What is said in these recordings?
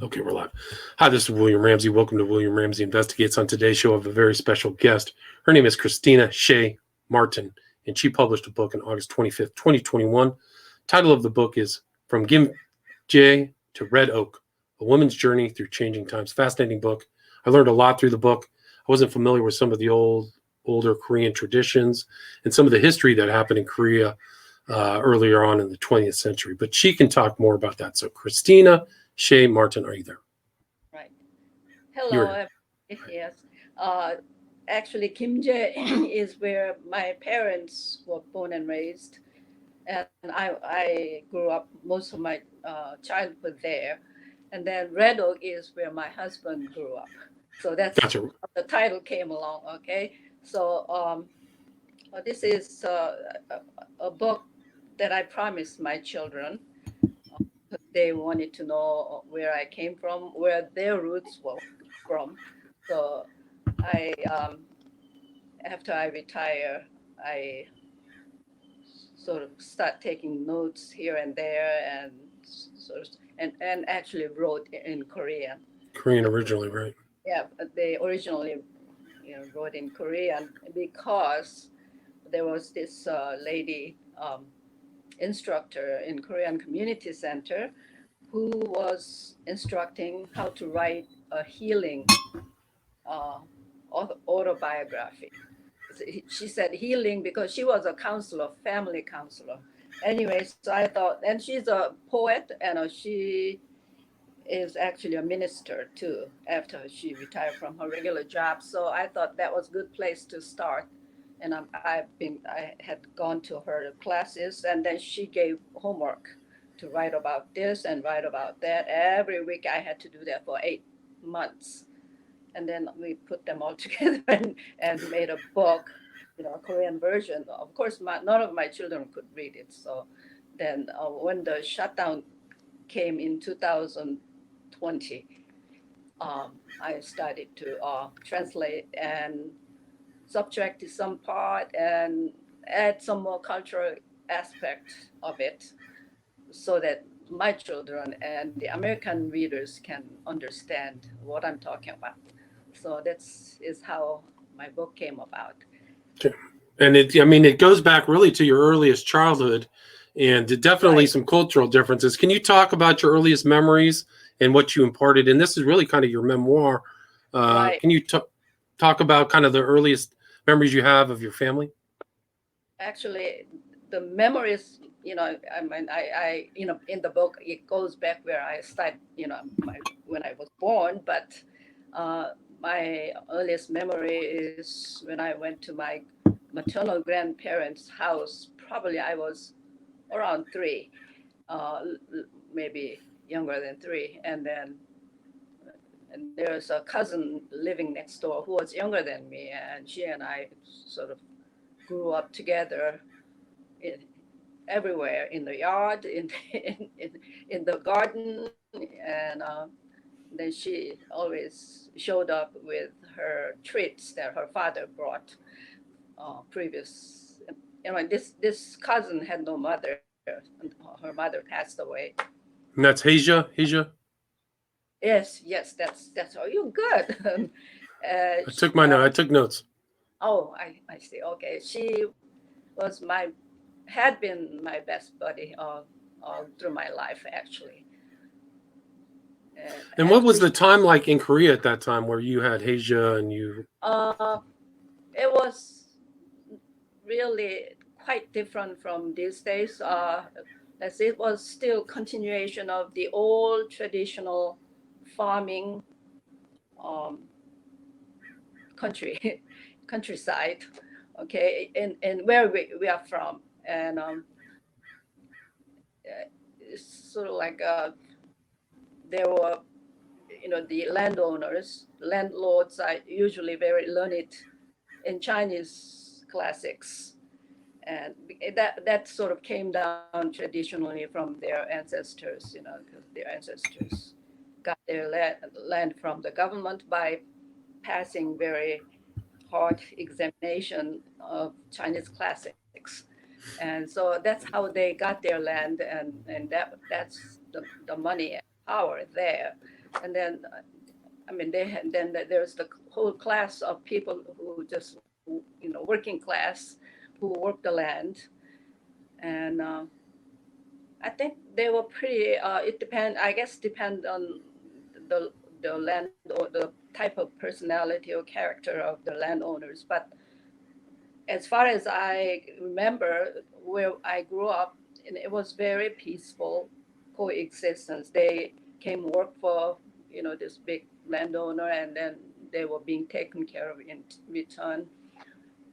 Okay, we're live. Hi, this is William Ramsey. Welcome to William Ramsey Investigates. On today's show, I have a very special guest. Her name is Christina Choi Martin, and she published a book on August 25th, 2021. Title of the book is From Gimje to Red Oak, A Woman's Journey Through Changing Times. Fascinating book. I learned a lot through the book. I wasn't familiar with some of the older Korean traditions and some of the history that happened in Korea earlier on in the 20th century. But she can talk more about that. So, Christina Choi Martin, are you there? Right. You're Hello. here. Yes. Uh, Actually, Gimje is where my parents were born and raised, and I grew up most of my childhood there. And then Red Oak is where my husband grew up. So that's Gotcha. how the title came along. Okay. So this is a book that I promised my children. They wanted to know where I came from, where their roots were from. So I, after I retire, I sort of start taking notes here and there, and sort of, and actually wrote in Korean. Korean originally, right? Yeah, they originally, wrote in Korean because there was this lady instructor in Korean Community Center who was instructing how to write a healing uh, autobiography. She said healing because she was a counselor, family counselor. Anyway, so I thought, and she's a poet, and she is actually a minister too after she retired from her regular job. So I thought that was a good place to start. And I had gone to her classes, and then she gave homework to write about this and write about that. Every week I had to do that for 8 months, and then we put them all together and made a book, a Korean version. Of course, none of my children could read it. So then when the shutdown came in 2020, I started to translate and subtract some part and add some more cultural aspect of it so that my children and the American readers can understand what I'm talking about. So that's is how my book came about. Okay. And it goes back really to your earliest childhood and definitely Right, some cultural differences. Can you talk about your earliest memories and what you imparted? And this is really kind of your memoir. right. Can you talk about kind of the earliest memories you have of your family? Actually, the memories, I mean, in the book, it goes back where I started, when I was born, but uh, my earliest memory is when I went to my maternal grandparents' house. Probably I was around three, maybe younger than three, and there's a cousin living next door who was younger than me, and she and I sort of grew up together in, everywhere in the yard, in the garden, and then she always showed up with her treats that her father brought previous. This cousin had no mother. And her mother passed away. And that's Hasia. Hasia. Yes, yes, that's all. You good? I took my note. I took notes. Oh, I see. Okay, she was my had been my best buddy all through my life actually. And And what after was she, the time like in Korea at that time where you had Hasia and you? uh, it was really quite different from these days. As it was still continuation of the old traditional farming um, country countryside. Okay, and where we are from, and it's sort of like there were the landowners, landlords are usually very learned in Chinese classics, and that sort of came down traditionally from their ancestors, because their ancestors got their land from the government by passing very hard examination of Chinese classics. And so that's how they got their land, and that's the money and power there. And then, I mean, there's the whole class of people who just, working class, who work the land. And I think they were pretty, I guess, depend on the, the land or the type of personality or character of the landowners. But as far as I remember, where I grew up, and it was very peaceful coexistence. They came work for, this big landowner, and then they were being taken care of in return.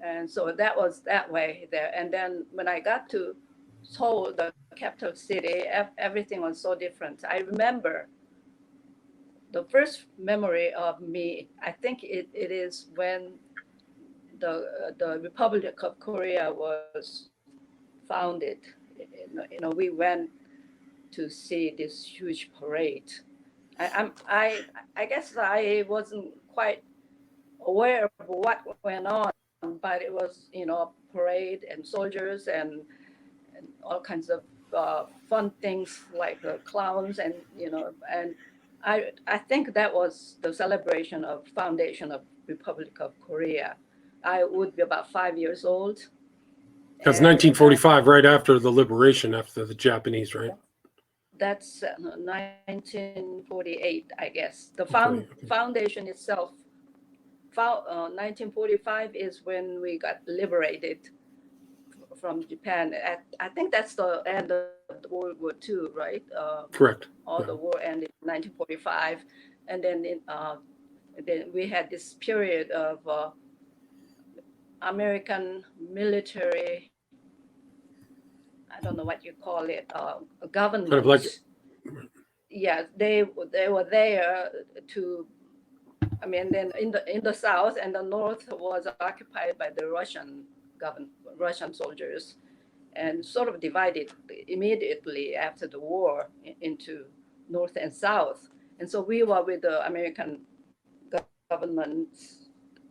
And so that was that way there. And then when I got to Seoul, the capital city, everything was so different. I remember the first memory of me, I think it is when the Republic of Korea was founded. We went to see this huge parade. I guess I wasn't quite aware of what went on, but it was, parade and soldiers and all kinds of fun things like clowns and I think that was the celebration of foundation of Republic of Korea. I would be about 5 years old. That's And 1945, right after the liberation, after the Japanese, right? that's 1948, I guess. The Okay. foundation itself, 1945 is when we got liberated from Japan. I think that's the end of World War II, right? Correct. All the war ended in 1945, and then we had this period of American military. I don't know what you call it. Government. Kind of like, Yeah, they were there to. I mean, then in the south and the north was occupied by the Russian soldiers, and sort of divided immediately after the war into north and south. And so we were with the American government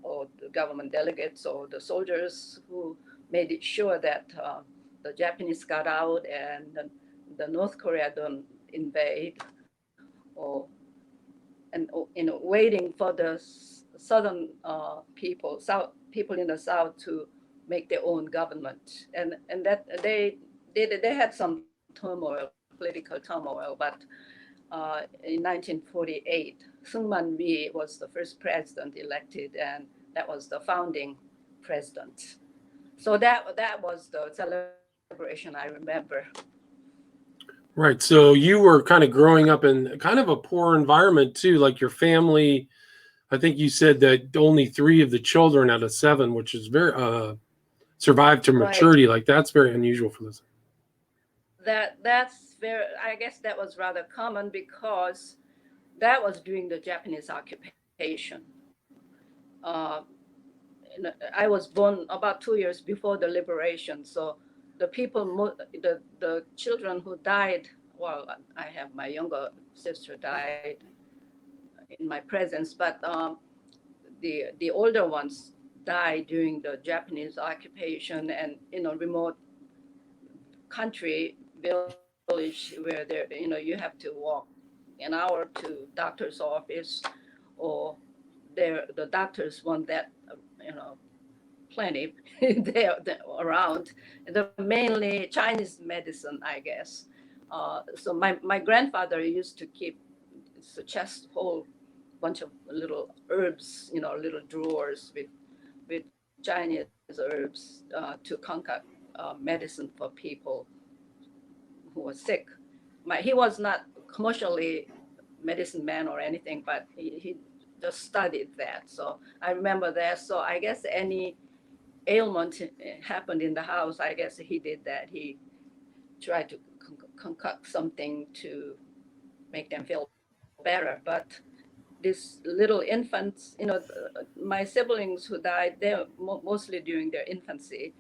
or the government delegates or the soldiers who made it sure that the Japanese got out and the North Korea don't invade or waiting for the southern people in the south to make their own government, and that they had some turmoil, political turmoil, but in 1948, Sungman Rhee was the first president elected, and that was the founding president. So that was the celebration I remember. right. So you were kind of growing up in kind of a poor environment too, like your family. I think you said that only 3 of the children out of 7, which is very survived to Right. maturity. Like that's very unusual for this. That's very. I guess that was rather common because that was during the Japanese occupation. Uh, I was born about 2 years before the liberation, so the the children who died. Well, I have my younger sister died in my presence, but the older ones died during the Japanese occupation and remote country village where you have to walk an hour to doctor's office, or the doctors want that you know plenty they're around. The mainly Chinese medicine, I guess. So my grandfather used to keep a chest whole bunch of little herbs, little drawers with Chinese herbs to concoct medicine for people who were sick. He was not commercially medicine man or anything, but he just studied that. So I remember that. So I guess any ailment happened in the house, I guess he did that. He tried to concoct something to make them feel better. But these little infants, my siblings who died, they're mostly during their infancy,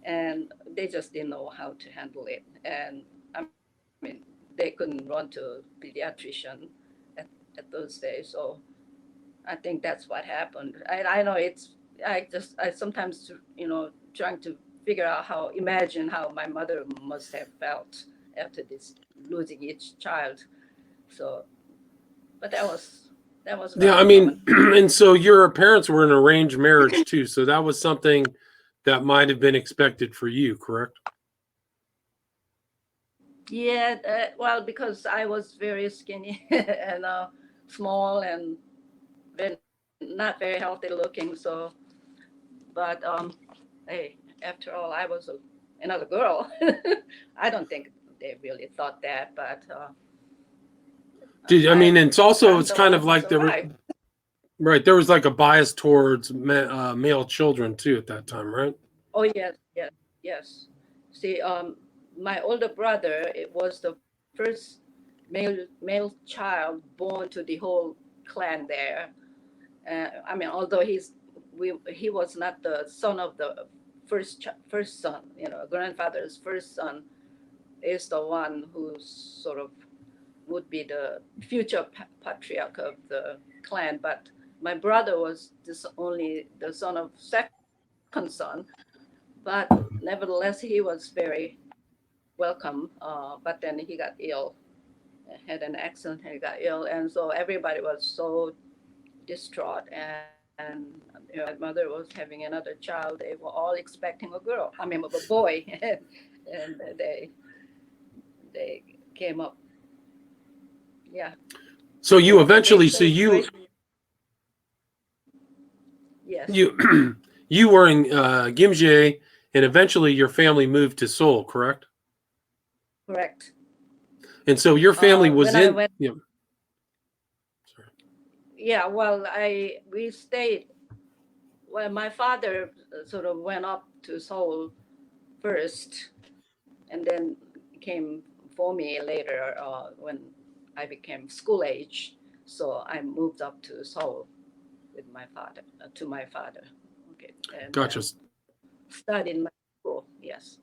and they just didn't know how to handle it. And I mean, they couldn't run to a pediatrician at those days. So I think that's what happened. I know I sometimes, trying to figure out imagine how my mother must have felt after this losing each child. So But that was Yeah, I very fun. mean, and so your parents were in an arranged marriage too, so that was something that might have been expected for you, correct? Yeah, well, because I was very skinny and small and very, not very healthy looking. So, but hey, after all, I was another girl. I don't think they really thought that, but Did I mean? It's also I'm it's the kind one of who like there were survived. right there was like a bias towards male children too at that time, right? Oh yes, yes, yes. See, my older brother, it was the first male child born to the whole clan there. I mean, although he was not the son of the first son, grandfather's first son is the one who sort of would be the future patriarch of the clan. But my brother was just only the son of second son, but nevertheless he was very welcome. But then he got ill, had an accident, and he got ill, and so everybody was so distraught. And my mother was having another child. They were all expecting a girl. I mean, a boy, and they came up. Yeah. So you So the big eventually, so celebration. Yes, you you were in Gimje, and eventually your family moved to Seoul, correct? correct. And so your family was When I in. went, Yeah, yeah. Well, I we stayed. Well, my father sort of went up to Seoul first, and then came for me later when I became school age. So I moved up to Seoul with my father, to my father. Okay, and gotcha. then studied my school. Yes,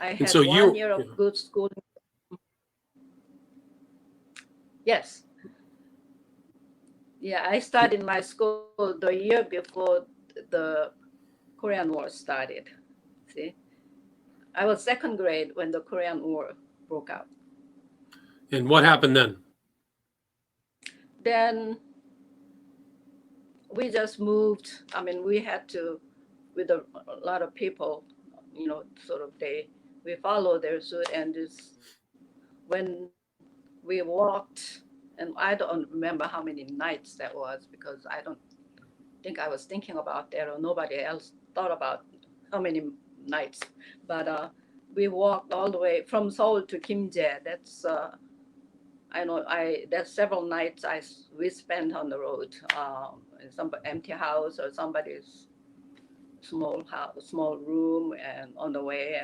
I And had so one you, year yeah. of good schooling. Yes, yeah, I started my school the year before the Korean War started. See, I was second grade when the Korean War broke out. And what happened then? Then we just moved. I mean, we had to, with a lot of people, sort of we followed their suit, and just when we walked, and I don't remember how many nights that was because I don't think I was thinking about that, or nobody else thought about how many nights. But we walked all the way from Seoul to Gimje. I know there's several nights we spent on the road, in some empty house or somebody's small house, small room, and on the way,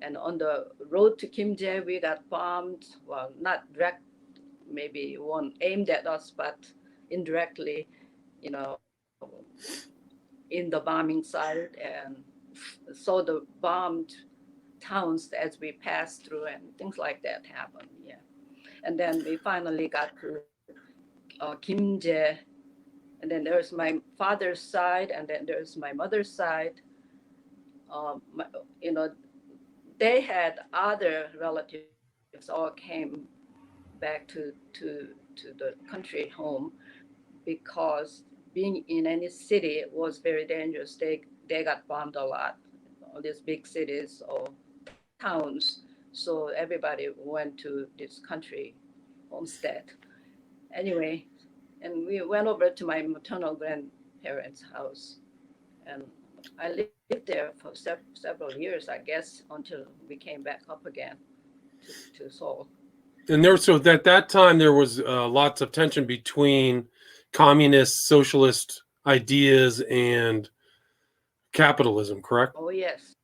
and on the road to Gimje we got bombed. Well, not direct, maybe one aimed at us, but indirectly, you know, in the bombing site, and saw the bombed towns as we passed through, and things like that happened. Yeah, and then we finally got to Gimje, and then there's my father's side, and then there's my mother's side. My, you know, they had other relatives all came back to the country home because being in any city was very dangerous. They got bombed a lot, all these big cities or towns. So everybody went to this country homestead. Anyway, and we went over to my maternal grandparents' house, and I lived there for several years, I guess, until we came back up again to Seoul. And there, so at that time there was lots of tension between communist, socialist ideas and capitalism, correct? Oh yes,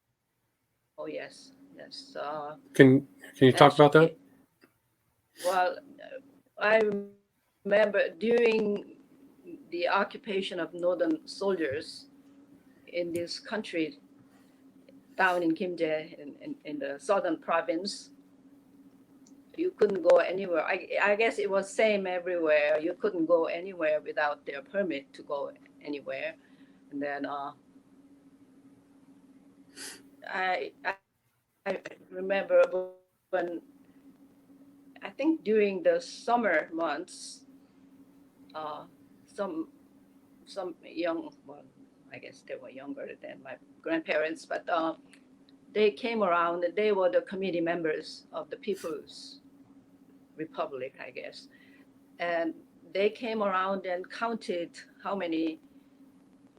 oh yes, yes. Can you talk about that? Actually, well, I remember during the occupation of northern soldiers in this country down in Gimje in the southern province, you couldn't go anywhere. I guess it was same everywhere. You couldn't go anywhere without their permit to go anywhere. And then I remember when I think during the summer months, uh, some young, well, I guess they were younger than my grandparents, but they came around. They were the committee members of the People's Republic, I guess, and they came around and counted how many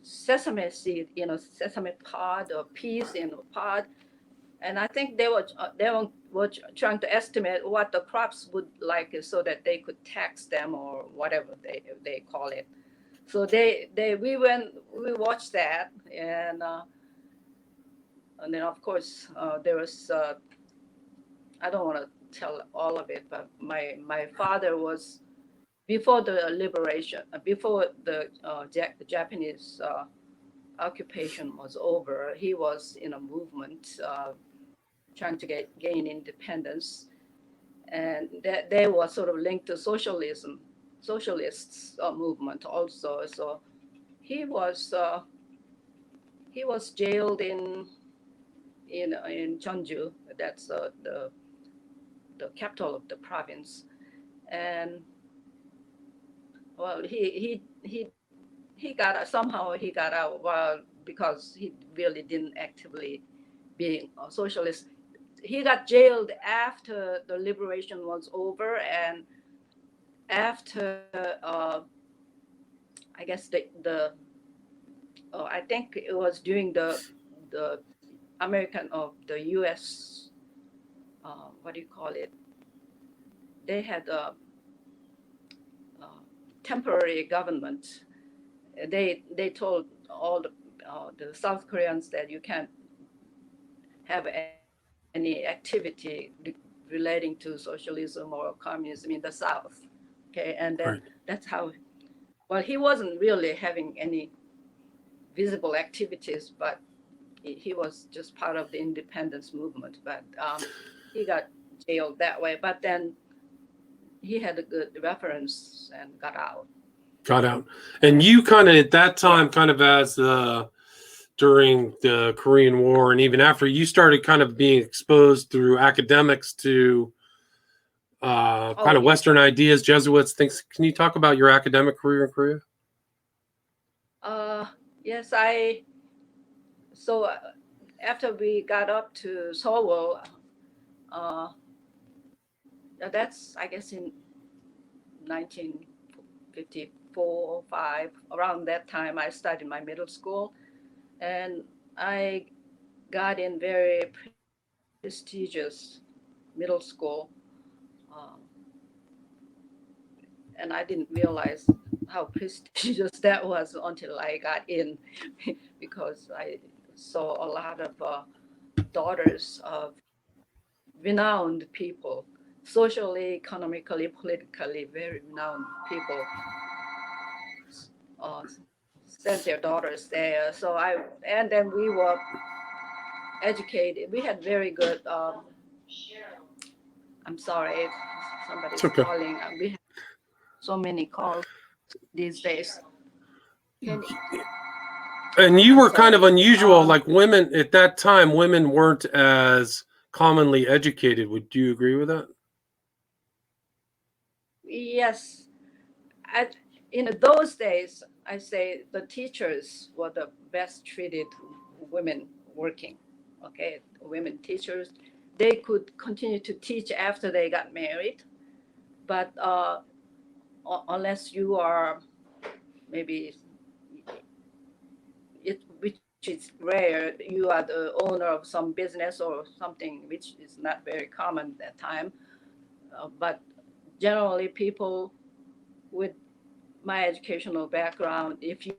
sesame seed, sesame pod or peas in a pod, and I think were trying to estimate what the crops would like so that they could tax them or whatever they call it. So we watched that, and then of course there was I don't want to tell all of it, but my father was before the liberation, before the Japanese occupation was over. He was in a movement trying to gain independence, and that they were sort of linked to socialists movement also. So he was uh, he was jailed in Jeonju. That's the capital of the province, and well, he got somehow he got out, well, because he really didn't actively being a socialist. He got jailed after the liberation was over, and after I guess I think it was during the American of the U.S. What do you call it? They had a temporary government. They told all the South Koreans that you can't have any activity relating to socialism or communism in the South. Okay, and then Right. that's how. Well, he wasn't really having any visible activities, but he was just part of the independence movement. But he got jailed that way. But then he had a good reference and got out. Got out. And you kind of at that Yeah. time, kind of as during the Korean War and even after, you started kind of being exposed through academics to kind Oh of yeah. Western ideas, Jesuits, things. Can you talk about your academic career in Korea? Uh, yes, I. So after we got up to Seoul, uh, that's I guess in 1954 or 5. Around that time, I started my middle school, and I got in very prestigious middle school, uh, and I didn't realize how prestigious that was until I got in, because I saw a lot of daughters of renowned people, socially, economically, politically very renowned people, uh, sent their daughters there. And then we were educated. We had very good. I'm sorry if It's somebody's okay. calling. We have so many calls these days. Can And you I'm were kind of sorry. unusual. Like women at that time, women weren't as commonly educated. Would you agree with that? Yes, at, in those days, I say the teachers were the best treated women working. Okay, women teachers, they could continue to teach after they got married, but unless you are maybe which is rare, you are the owner of some business or something, which is not very common at that time. But generally, people with my educational background, if you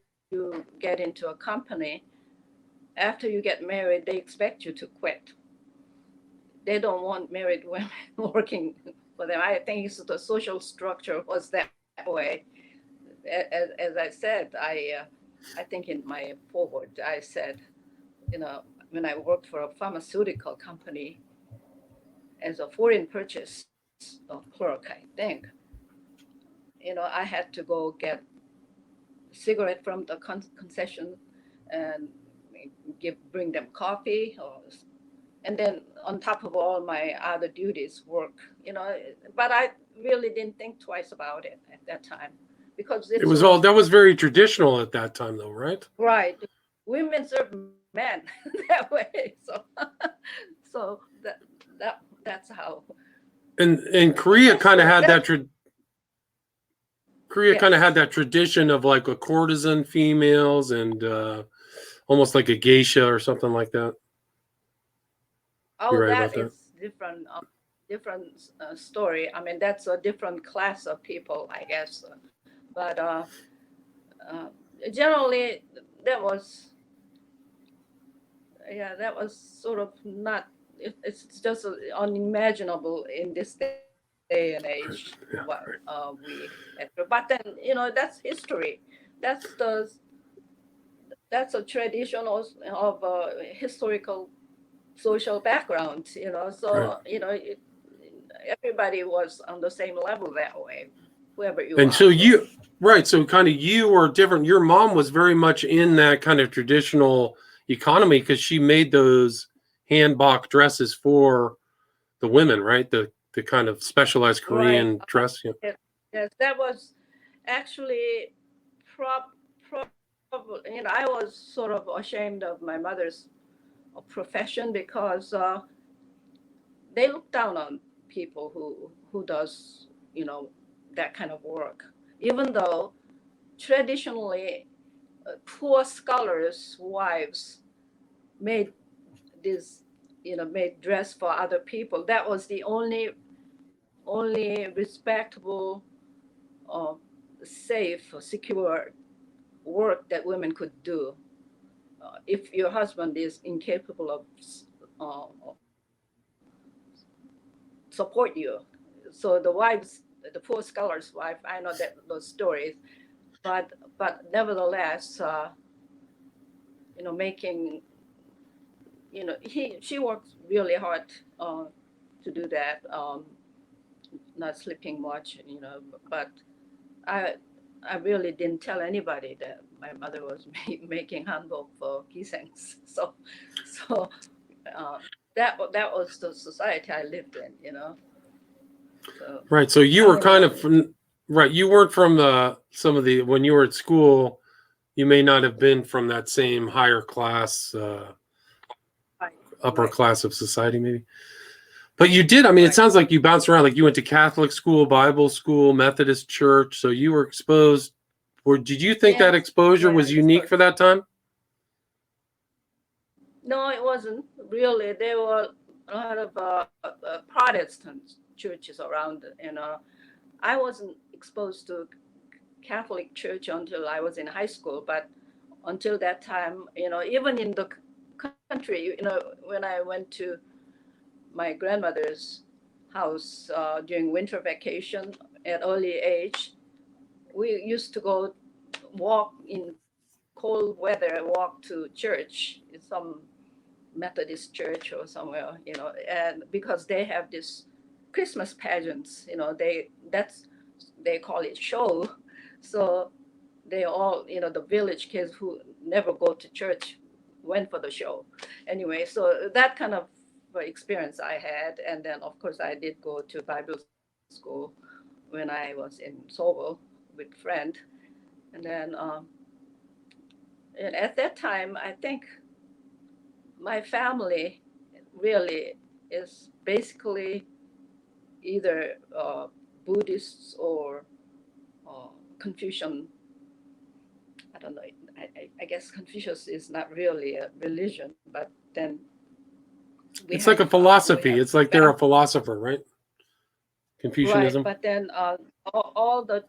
get into a company, after you get married, they expect you to quit. They don't want married women working for them. I think the social structure was that way. As I said, I think in my forward, I said, when I worked for a pharmaceutical company as a foreign purchase clerk, I think, I had to go get cigarette from the concession and bring them coffee, and then on top of all my other duties, work. But I really didn't think twice about it at that time. because It it's was sort all of that was very traditional at that time, though, right? right. Women serve men that way. So so that's how. And It's Korea just kind of had that that's Korea kind of had yes. that tradition of like a courtesan females and almost like a geisha or something like that. You're Oh, right about that that. is different. Different story. I mean, that's a different class of people, I guess. But uh, generally, that was yeah, that was sort of not. It's just unimaginable in this day and age. What Yeah, right. we had, but then that's history. That's the that's a tradition of historical social background. Right. So everybody was on the same level that way, whoever you And are. so So you, right? So kind of you were different. Your mom was very much in that kind of traditional economy because she made those hanbok dresses for the women, right? The kind of specialized right, Korean dress. Yeah. yes, yes, that was actually prob probably. I was sort of ashamed of my mother's profession because they look down on people who does that kind of work, even though traditionally poor scholars' wives made this made dress for other people. That was the only respectable, uh, safe, secure work that women could do. If your husband is incapable of support you, so the wives, the poor scholar's wife, I know that those stories, but nevertheless, making she works really hard uh, to do that. Not sleeping much, but I I really didn't tell anybody that my mother was making hanbok for kisengs. So uh, that was the society I lived in. So Right. So you I were mean, kind of from, right. You weren't from some of the when you were at school. You may not have been from that same higher class, right, upper right, class of society, maybe. But you did. I mean, it right. sounds like you bounced around. Like you went to Catholic school, Bible school, Methodist church. So you were exposed. Or did you think that Yes, exposure yeah, was unique for that time? no, it wasn't really. There were a lot of Protestant churches around. I wasn't exposed to Catholic Church until I was in high school, but until that time, even in the country, when I went to my grandmother's house during winter vacation at early age, we used to go walk in cold weather, walk to church in some Methodist church or somewhere, and because they have this Christmas pageants, they call it show. So they all, the village kids who never go to church went for the show. Anyway, so that kind of experience I had. And then, of course, I did go to Bible school when I was in Seoul with friend. And then, and at that time, I think my family really is basically either Buddhists or uh, Confucian. I don't know. I guess Confucius is not really a religion, but then It's like a we philosophy. have It's like they're a philosopher, right? right, Confucianism. but then all the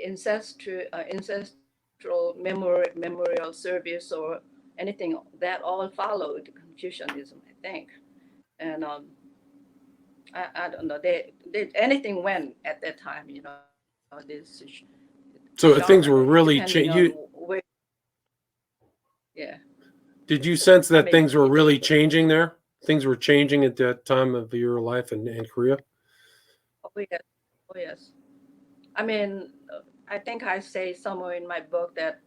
ancestral memorial service or anything that all followed Confucianism, I think. And I don't know. Anything went at that time. This So genre, things were really depending on you where. Yeah, did you sense I that mean, things were really changing there? Things were changing at that time of your life in Korea? oh yes, oh yes. I mean, I think I say somewhere in my book that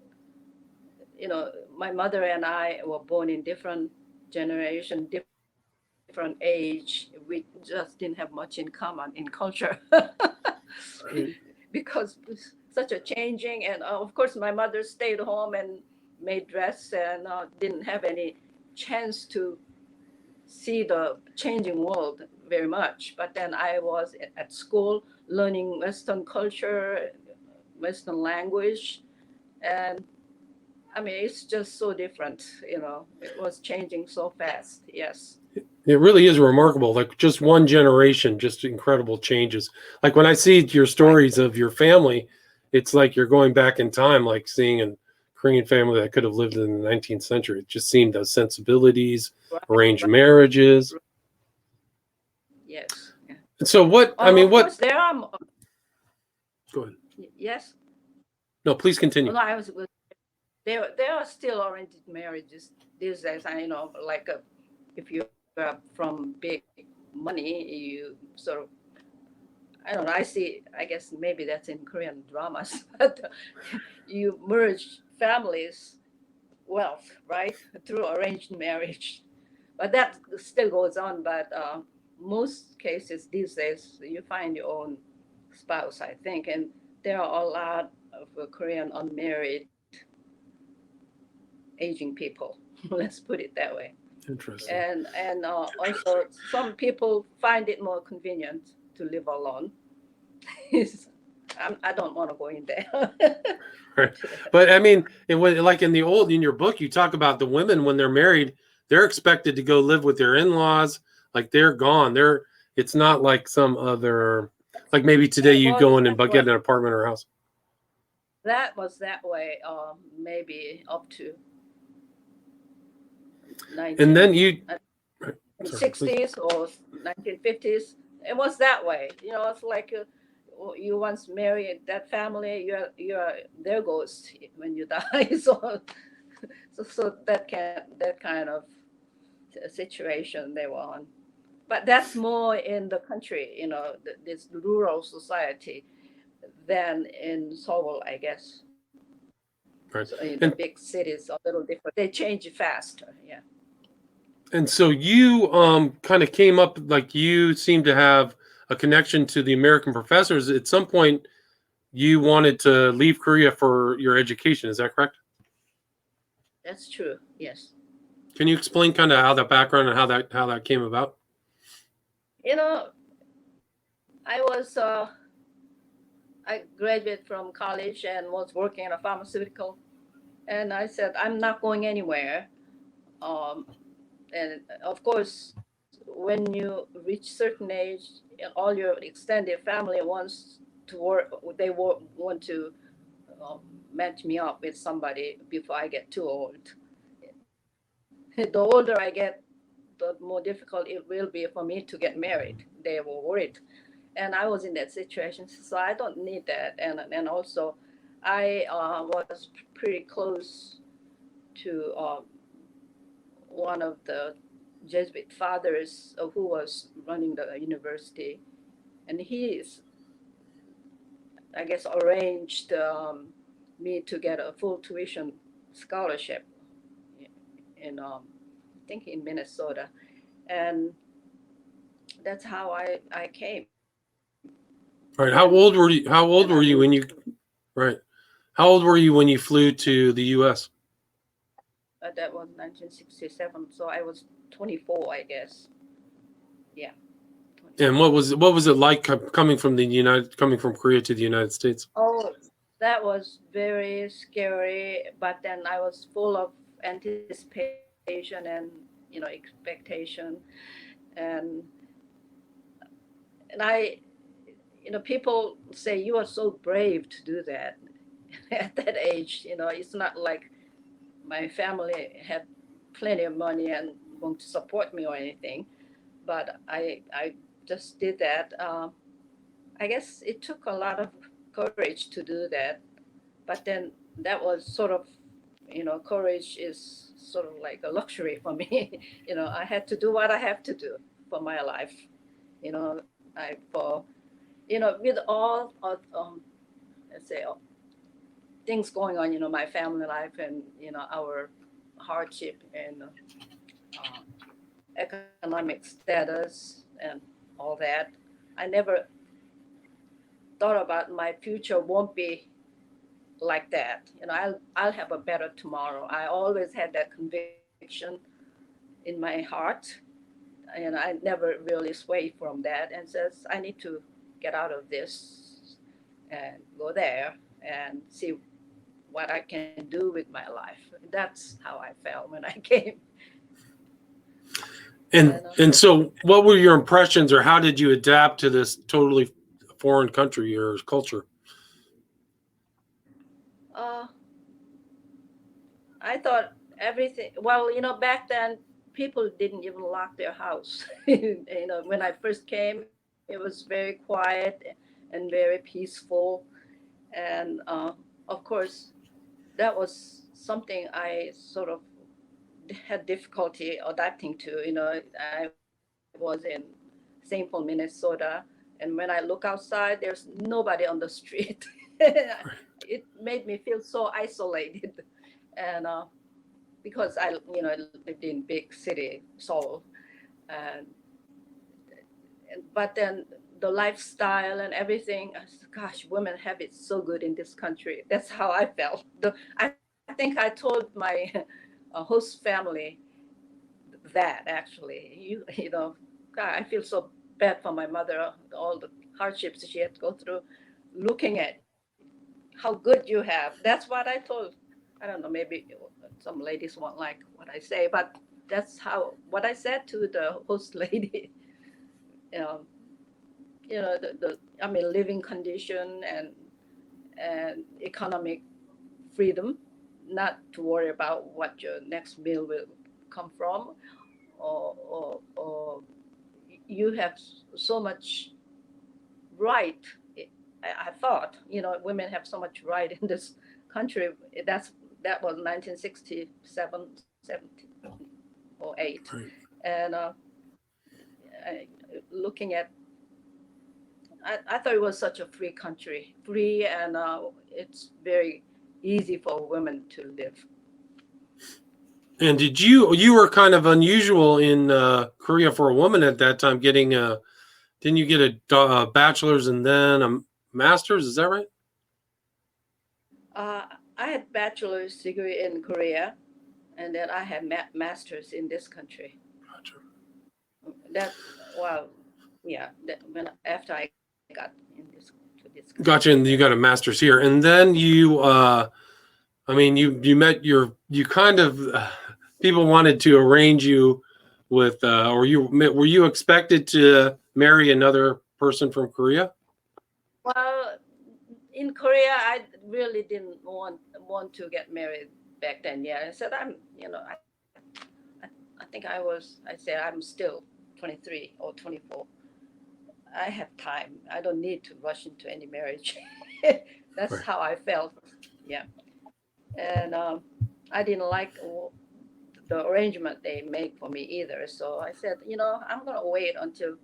my mother and I were born in different generation, different age. We just didn't have much in common in culture. because it's such a changing. And of course, my mother stayed home and made dress and didn't have any chance to see the changing world very much. But then I was at school learning Western culture, Western language, and I mean, it's just so different, you know. It was changing so fast. Yes. It really is remarkable. Like just one generation, just incredible changes. Like when I see your Right. stories of your family, it's like you're going back in time, like seeing a Korean family that could have lived in the 19th century. It just seemed those sensibilities, Right. arranged Right. marriages. Yes. Yeah. And so what, I mean, Of what, course, there are. go ahead. Yes. No, please Oh, continue. no, I was. There are still arranged marriages these days. I know, like if you are from big money, you sort of. I don't know. I see. I guess maybe that's in Korean dramas. But you merge families, wealth, right, through arranged marriage. But that still goes on. But most cases these days, you find your own spouse, I think, and there are a lot of Korean unmarried aging people. Let's put it that way. Interesting. And also some people find it more convenient to live alone. I don't want to go in there. Right. But I mean, it was like in your book, you talk about the women when they're married, they're expected to go live with their in-laws. Like they're gone. It's not like some other, like maybe today That you was go in and that way. get an apartment or house. That was that way. Maybe up to And 19 then you, uh, right, sorry, please. 60s or 1950s. It was that way. You know, it's like you once married that family, you're their ghost when you die. So that kind of situation they were on. But that's more in the country, you know, this rural society than in Seoul, I guess. So Right. in the And big cities, a little different. They change faster. Yeah. and so you kind of came up like you seem to have a connection to the American professors. At some point, you wanted to leave Korea for your education. Is that correct? That's true. Yes. Can you explain kind of how that background and how that came about? You know, I was I graduated from college and was working in a pharmaceutical, and I said I'm not going anywhere. Um, and of course, when you reach certain age, all your extended family wants to work. They want to um, match me up with somebody before I get too old. The older I get, the more difficult it will be for me to get married. They were worried, and I was in that situation, so I don't need that. And also, I was pretty close to one of the Jesuit fathers who was running the university, and he's, I guess, arranged me to get a full tuition scholarship in, I think, in Minnesota, and that's how I came. Right. And How and old I were you moved. when you right? How old were you when you flew to the U.S.? That was 1967, so I was 24, I guess. Yeah, And 24. what was it like coming from Korea to the United States? Oh, that was very scary, but then I was full of anticipation and, expectation, and I, people say you are so brave to do that at that age. It's not like my family had plenty of money and going to support me or anything, but I just did that. I guess it took a lot of courage to do that, but then that was sort of, courage is sort of like a luxury for me. I had to do what I have to do for my life. With all of, let's say, things going on, my family life and, our hardship and economic status and all that. I never thought about my future won't be like that. I'll have a better tomorrow. I always had that conviction in my heart, and I never really swayed from that. And says I need to get out of this and go there and see what I can do with my life. That's how I felt when I came. And And and so, what were your impressions, or how did you adapt to this totally foreign country or culture? uh, I thought everything. Well, back then people didn't even lock their house. When I first came, it was very quiet and very peaceful, and of course, that was something I sort of had difficulty adapting to. I was in St. Paul, Minnesota, and when I look outside, there's nobody on the street. It made me feel so isolated, and because I lived in big city, Seoul, and but then the lifestyle and everything. Gosh, women have it so good in this country. That's how I felt. I think I told my host family that actually, God, I feel so bad for my mother, all the hardships she had to go through, looking at how good you have. That's what I told. I don't know, maybe some ladies won't like what I say, but that's how what I said to the host lady. um, the I mean, living condition and economic freedom, not to worry about what your next meal will come from, or you have so much right. I thought, women have so much right in this country. That was 1967, 70, or 8, Right. and looking at, I thought it was such a free country, free, and it's very easy for women to live. And you were kind of unusual in Korea for a woman at that time, getting a didn't you get a bachelor's and then a master's? Is that right? Uh, I had bachelor's degree in Korea, and then I had master's in this country. Gotcha. That well, yeah. That when after I got in to this country, Gotcha. And you got a master's here, and then I mean, you met you kind of people wanted to arrange you with, or were you expected to marry another person from Korea? well, in Korea, I really didn't want to get married back then. Yeah, I said I, I think I said I'm still 23 or 24. I have time. I don't need to rush into any marriage. That's Right. how I felt. Yeah, and I didn't like the arrangement they make for me either. So I said, I'm gonna wait until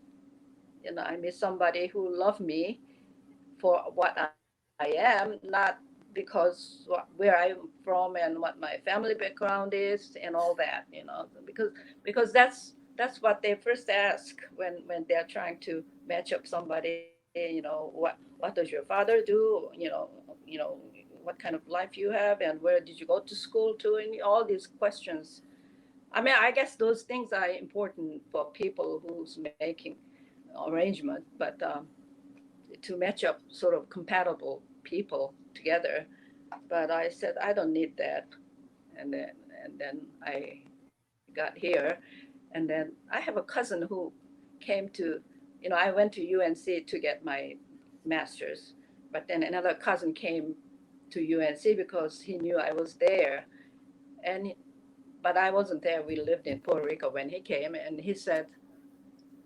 I meet somebody who love me for what I am, not because where I'm from and what my family background is and all that, because that's what they first ask when they're trying to match up somebody. What does your father do? What kind of life you have, and where did you go to school to, and all these questions. I mean, I guess those things are important for people who's making arrangement, but to match up sort of compatible people together. But I said I don't need that, and then and then I got here, and then I have a cousin who came to, I went to UNC to get my master's, but then another cousin came to UNC because he knew I was there, and but I wasn't there. We lived in Puerto Rico when he came, and he said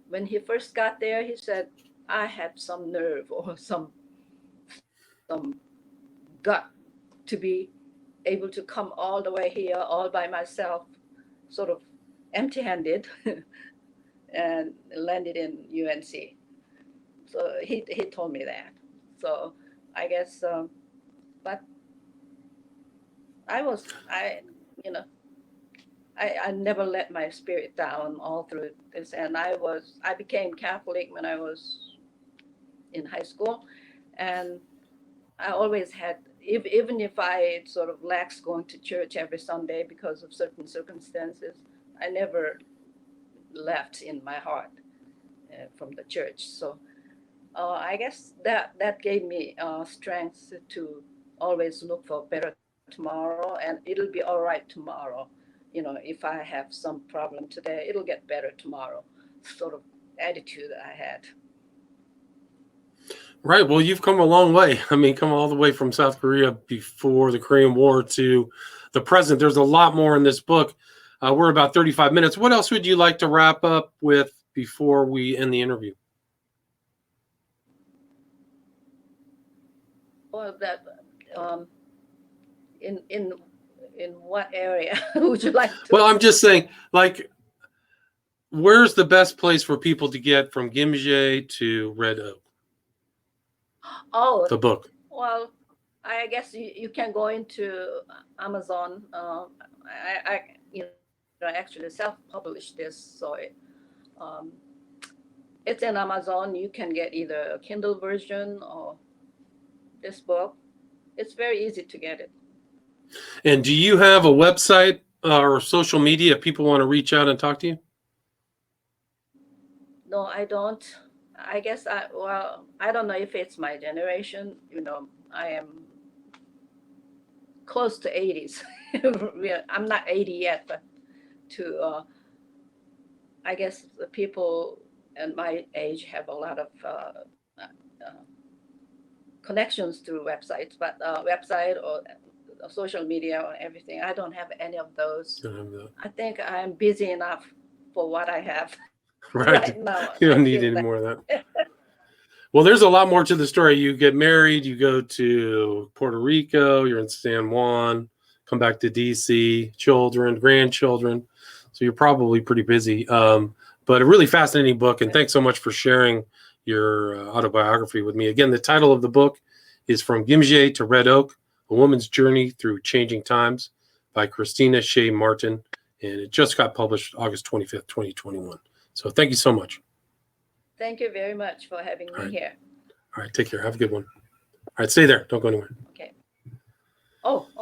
when he first got there, he said I had some nerve or some gut to be able to come all the way here all by myself, sort of empty-handed, and landed in UNC. So he told me that. So I guess, but I you know I never let my spirit down all through this, and I became Catholic when I was in high school, And I always had, even if I sort of lax going to church every Sunday because of certain circumstances, I never left in my heart from the church. So I guess that gave me strength to always look for better tomorrow, and it'll be all right tomorrow. You know, if I have some problem today, it'll get better tomorrow. Sort of attitude I had. Right. Well, you've come a long way. I mean, come all the way from South Korea before the Korean War to the present. There's a lot more in this book. We're about 35 minutes. What else would you like to wrap up with before we end the interview? Well, that in what area would you like to? Well, I'm just saying, like, where's the best place for people to get from Gimje to Red Oak? Oh, The book. well, I guess you can go into Amazon. I you know actually self-published this, so um, it's in Amazon. You can get either a Kindle version or this book. It's very easy to get it. And do you have a website or social media if people want to reach out and talk to you? No, I don't. I guess I don't know if it's my generation. You know, I am close to 80s. I'm not 80 yet, but I guess the people at my age have a lot of connections through websites, but website or social media or everything, I don't have any of those. Don't have that. I think I'm busy enough for what I have Right. now. You don't I need feel any that. more of that. Well, there's a lot more to the story. You get married, you go to Puerto Rico, you're in San Juan, come back to DC, children, grandchildren. So you're probably pretty busy. But a really fascinating book. And thanks so much for sharing your autobiography with me. Again, the title of the book is From Gimje to Red Oak, A Woman's Journey Through Changing Times by Christina Choi Martin. And it just got published August 25th, 2021. So thank you so much. Thank you very much for having me here. All right, take care. Have a good one. All right, stay there. Don't go anywhere. Okay. Oh.